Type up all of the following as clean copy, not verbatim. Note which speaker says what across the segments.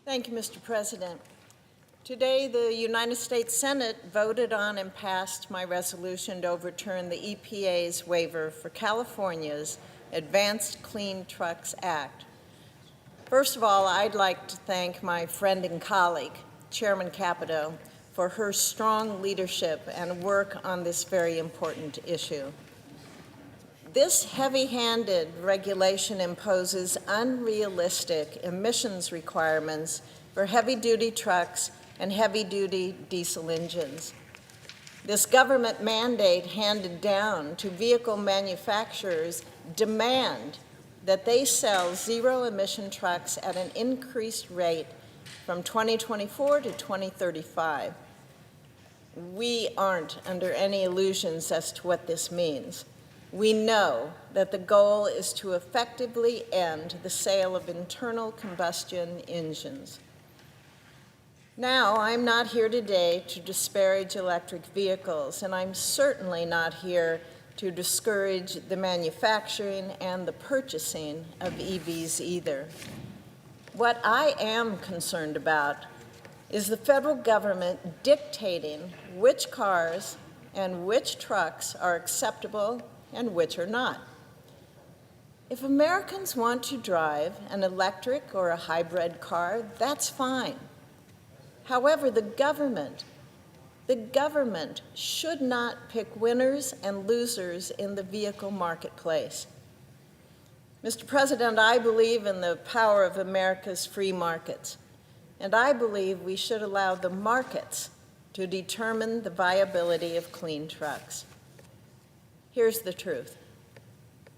Speaker 1: Thank you, Mr. President. Today, the United States Senate voted on and passed my resolution to overturn the EPA's waiver for California's Advanced Clean Trucks Act. First of all, I'd like to thank my friend and colleague, Chairman Capito, for her strong leadership and work on this very important issue. This heavy-handed regulation imposes unrealistic emissions requirements for heavy-duty trucks and heavy-duty diesel engines. This government mandate handed down to vehicle manufacturers demand that they sell zero-emission trucks at an increased rate from 2024 to 2035. We aren't under any illusions as to what this means. We know that the goal is to effectively end the sale of internal combustion engines. Now, I'm not here today to disparage electric vehicles, and I'm certainly not here to discourage the manufacturing and the purchasing of EVs either. What I am concerned about is the federal government dictating which cars and which trucks are acceptable and which are not. If Americans want to drive an electric or a hybrid car, that's fine. However, the government should not pick winners and losers in the vehicle marketplace. Mr. President, I believe in the power of America's free markets, and I believe we should allow the markets to determine the viability of clean trucks. Here's the truth.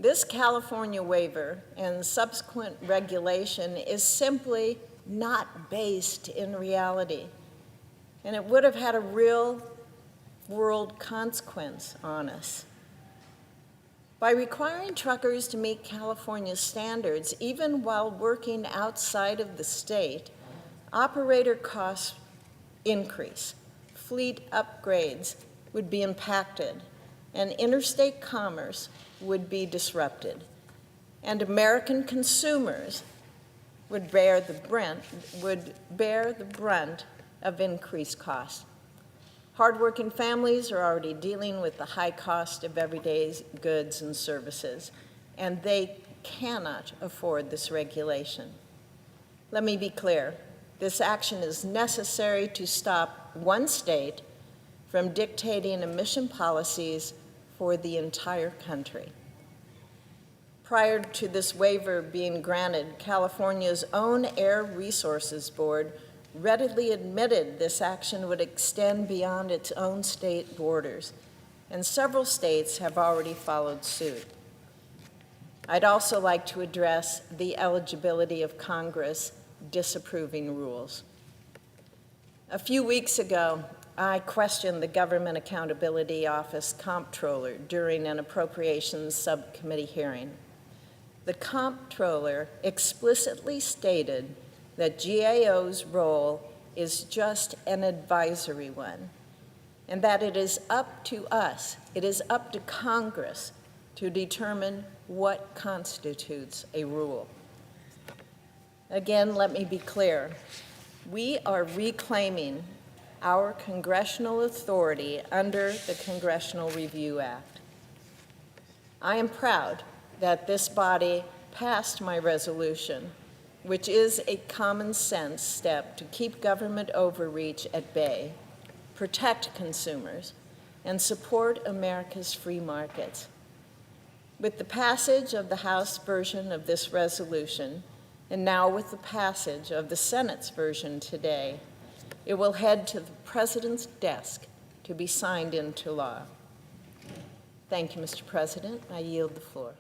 Speaker 1: This California waiver and subsequent regulation is simply not based in reality, and it would have had a real-world consequence on us. By requiring truckers to meet California's standards, even while working outside of the state, operator costs increase, fleet upgrades would be impacted, and interstate commerce would be disrupted, and American consumers would bear the brunt of increased costs. Hardworking families are already dealing with the high cost of everyday goods and services, and they cannot afford this regulation. Let me be clear. This action is necessary to stop one state from dictating emission policies for the entire country. Prior to this waiver being granted, California's own Air Resources Board readily admitted this action would extend beyond its own state borders, and several states have already followed suit. I'd also like to address the eligibility of Congress disapproving rules. A few weeks ago, I questioned the Government Accountability Office comptroller during an appropriations subcommittee hearing. The comptroller explicitly stated that GAO's role is just an advisory one, and that it is up to us, it is up to Congress to determine what constitutes a rule. Again, let me be clear. We are reclaiming our congressional authority under the Congressional Review Act. I am proud that this body passed my resolution, which is a common sense step to keep government overreach at bay, protect consumers, and support America's free markets. With the passage of the House version of this resolution, and now with the passage of the Senate's version today, it will head to the President's desk to be signed into law. Thank you, Mr. President. I yield the floor.